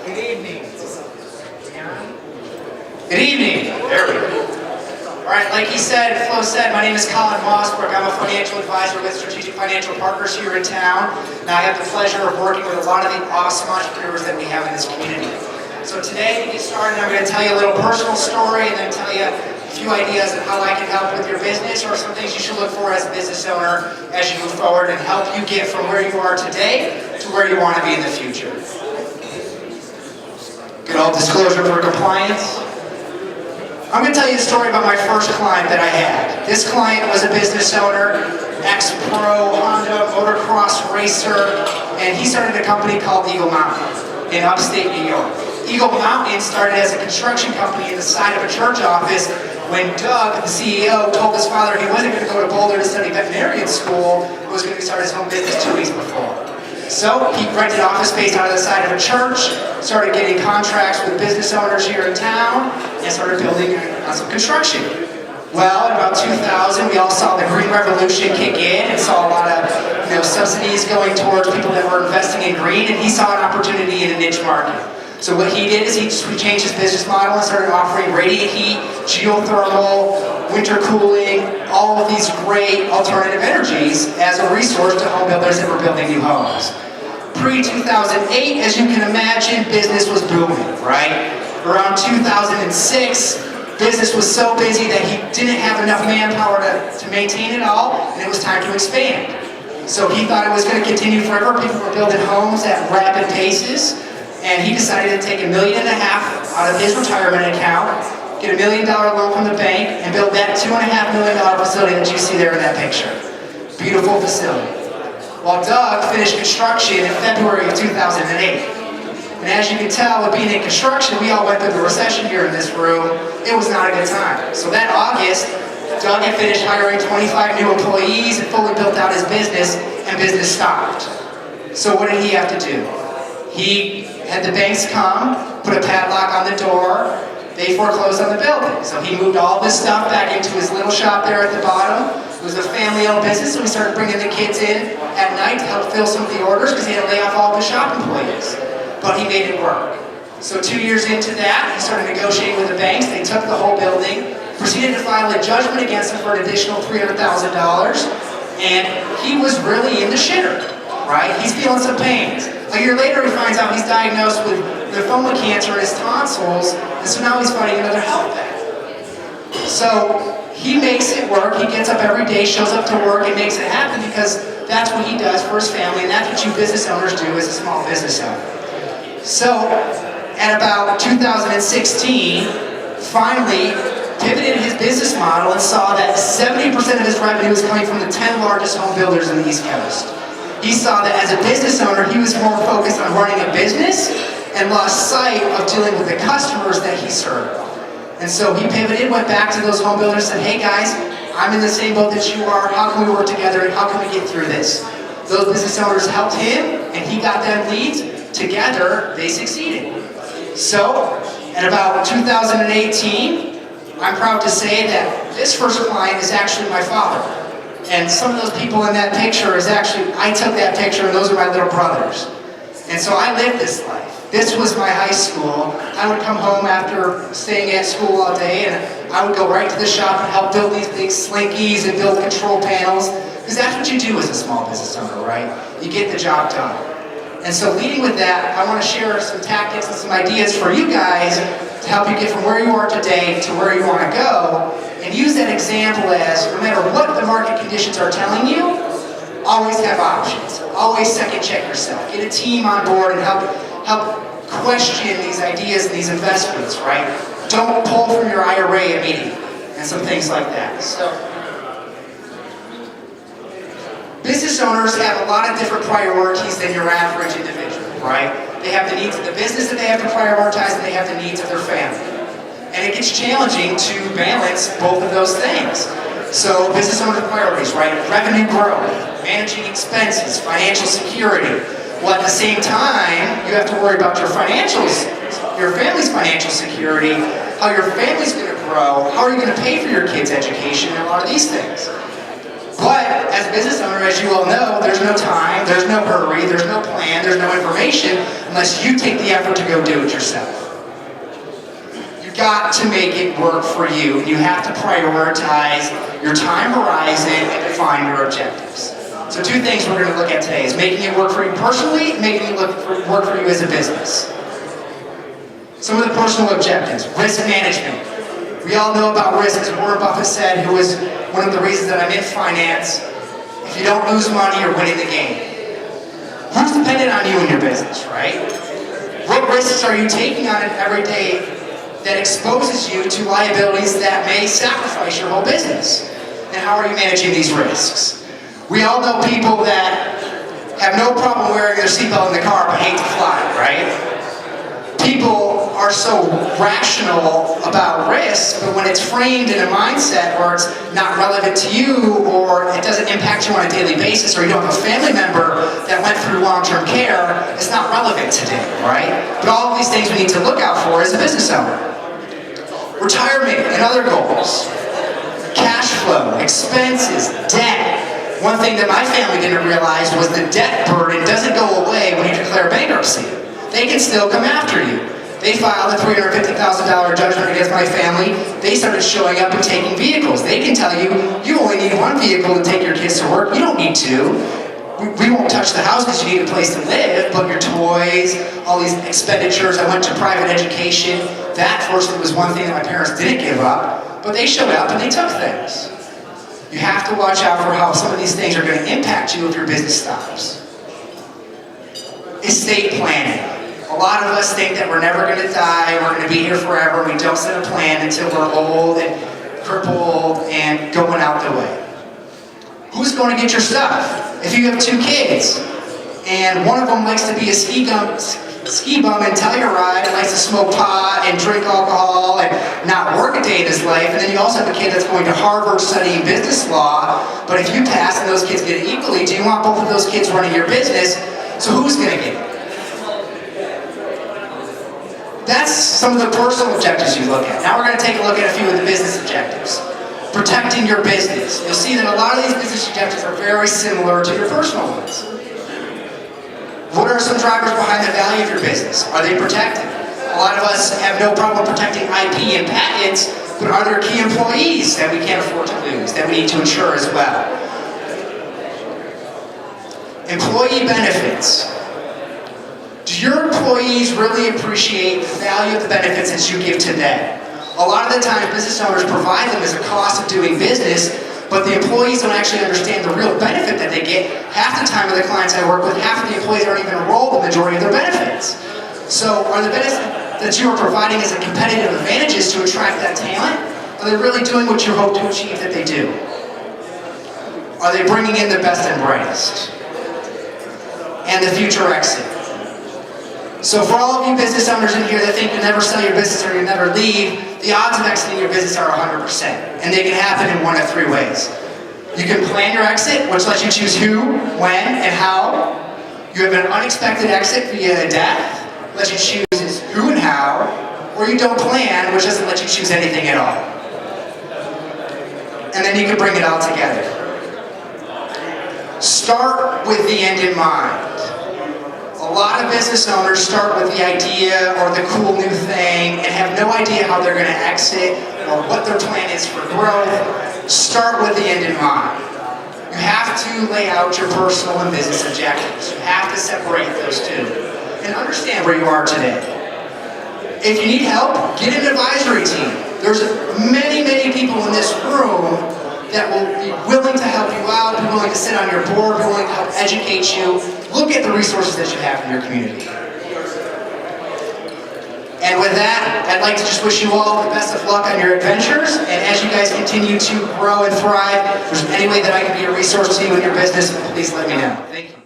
Good evening. Good evening. There we go. All right, like Flo said, my name is Collin Mossbrook. I'm a financial advisor with Strategic Financial Partners here in town. Now I have the pleasure of working with a lot of the awesome entrepreneurs that we have in this community. So today, to get started, I'm going to tell you a little personal story and then tell you a few ideas on how I can help with your business or some things you should look for as a business owner as you move forward and help you get from where you are today to where you want to be in the future. Good old disclosure for compliance. I'm going to tell you a story about my first client that I had. This client was a business owner, ex-pro Honda motocross racer, and he started a company called Eagle Mountain in upstate New York. Eagle Mountain started as a construction company in the side of a church office when Doug, the CEO, told his father he wasn't going to go to Boulder to study veterinarian school, he was going to start his home business 2 weeks before. So he rented office space out of the side of a church, started getting contracts with business owners here in town, and started building on some construction. Well, in about 2000, we all saw the Green Revolution kick in and saw a lot of subsidies going towards people that were investing in green, and he saw an opportunity in a niche market. So what he did is he changed his business model and started offering radiant heat, geothermal, winter cooling, all of these great alternative energies as a resource to home builders that were building new homes. Pre-2008, as you can imagine, business was booming, right? Around 2006, business was so busy that he didn't have enough manpower to maintain it all, and it was time to expand. So he thought it was going to continue forever. People were building homes at rapid paces, and he decided to take $1.5 million out of his retirement account, get $1 million loan from the bank, and build that $2.5 million facility that you see there in that picture. Beautiful facility. While Doug finished construction in February of 2008. And as you can tell, with being in construction, we all went through the recession here in this room. It was not a good time. So that August, Doug had finished hiring 25 new employees and fully built out his business, and business stopped. So what did he have to do? He had the banks come, put a padlock on the door, they foreclosed on the building. So he moved all this stuff back into his little shop there at the bottom. It was a family-owned business, so we started bringing the kids in at night to help fill some of the orders because he had to lay off all of the shop employees. But he made it work. So 2 years into that, he started negotiating with the banks. They took the whole building, proceeded to file a judgment against him for an additional $300,000, and he was really in the shitter, right? He's feeling some pains. A year later, he finds out he's diagnosed with lymphoma cancer in his tonsils, and so now he's fighting another health battle. So he makes it work. He gets up every day, shows up to work, and makes it happen because that's what he does for his family, and that's what you business owners do as a small business owner. So at about 2016, finally pivoted his business model and saw that 70% of his revenue was coming from the 10 largest home builders in the East Coast. He saw that as a business owner, he was more focused on running a business and lost sight of dealing with the customers that he served. And so he pivoted, went back to those home builders and said, hey guys, I'm in the same boat that you are. How can we work together and how can we get through this? Those business owners helped him and he got them leads. Together, they succeeded. So, at about 2018, I'm proud to say that this first client is actually my father. And some of those people in that picture is actually, I took that picture and those are my little brothers. And so I lived this life. This was my high school. I would come home after staying at school all day and I would go right to the shop and help build these big slinkies and build control panels. Because that's what you do as a small business owner, right? You get the job done. And so leading with that, I want to share some tactics and some ideas for you guys to help you get from where you are today to where you want to go. And use that example as, no matter what the market conditions are telling you, always have options. Always second check yourself. Get a team on board and help question these ideas and these investments, right? Don't pull from your IRA immediately and some things like that. So, business owners have a lot of different priorities than your average individual, right? They have the needs of the business that they have to prioritize and they have the needs of their family. And it gets challenging to balance both of those things. So business owner priorities, right? Revenue growth, managing expenses, financial security. Well, at the same time, you have to worry about your financials, your family's financial security, how your family's going to grow, how are you going to pay for your kids' education, and a lot of these things. But as a business owner, as you all know, there's no time, there's no hurry, there's no plan, there's no information unless you take the effort to go do it yourself. You've got to make it work for you. You have to prioritize your time horizon and define your objectives. So 2 things we're going to look at today is making it work for you personally, and making it work for you as a business. Some of the personal objectives, risk management. We all know about risk, as Warren Buffett said, who was one of the reasons that I'm in finance. If you don't lose money, you're winning the game. Who's dependent on you in your business, right? What risks are you taking on it every day that exposes you to liabilities that may sacrifice your whole business? And how are you managing these risks? We all know people that have no problem wearing their seatbelt in the car but hate to fly, right? People are so rational about risk, but when it's framed in a mindset where it's not relevant to you, or it doesn't impact you on a daily basis, or you don't have a family member that went through long-term care, it's not relevant today, right? But all of these things we need to look out for as a business owner. Retirement and other goals. Cash flow, expenses, debt. One thing that my family didn't realize was the debt burden doesn't go away when you declare bankruptcy. They can still come after you. They filed a $350,000 judgment against my family. They started showing up and taking vehicles. They can tell you, you only need 1 vehicle to take your kids to work. You don't need 2. We won't touch the house because you need a place to live, but your toys, all these expenditures. I went to private education. That, fortunately, was one thing that my parents didn't give up, but they showed up and they took things. You have to watch out for how some of these things are going to impact you if your business stops. Estate planning. A lot of us think that we're never going to die, we're going to be here forever, we don't set a plan until we're old and crippled and going out the way. Who's going to get your stuff? If you have 2 kids, and one of them likes to be a ski bum and Telluride, and likes to smoke pot and drink alcohol and not work a day in his life, and then you also have a kid that's going to Harvard studying business law, but if you pass and those kids get it equally, do you want both of those kids running your business? So who's going to get it? That's some of the personal objectives you look at. Now we're going to take a look at a few of the business objectives. Protecting your business. You'll see that a lot of these business objectives are very similar to your personal ones. What are some drivers behind the value of your business? Are they protected? A lot of us have no problem protecting IP and patents, but are there key employees that we can't afford to lose, that we need to insure as well? Employee benefits. Do your employees really appreciate the value of the benefits that you give to them? A lot of the time, business owners provide them as a cost of doing business, but the employees don't actually understand the real benefit that they get. Half the time of the clients I work with, half of the employees aren't even enrolled in the majority of their benefits. So are the benefits that you are providing as a competitive advantages to attract that talent? Are they really doing what you hope to achieve that they do? Are they bringing in the best and brightest? And the future exit. So for all of you business owners in here that think you'll never sell your business or you'll never leave, the odds of exiting your business are 100%. And they can happen in 1 of 3 ways. You can plan your exit, which lets you choose who, when, and how. You have an unexpected exit via death, lets you choose who and how. Or you don't plan, which doesn't let you choose anything at all. And then you can bring it all together. Start with the end in mind. A lot of business owners start with the idea or the cool new thing and have no idea how they're going to exit or what their plan is for growth. Start with the end in mind. You have to lay out your personal and business objectives. You have to separate those 2 and understand where you are today. If you need help, get an advisory team. There's many, many people in this room that will be willing to help you out, be willing to sit on your board, be willing to help educate you. Look at the resources that you have in your community. And with that, I'd like to just wish you all the best of luck on your adventures. And as you guys continue to grow and thrive, if there's any way that I can be a resource to you in your business, please let me know. Thank you.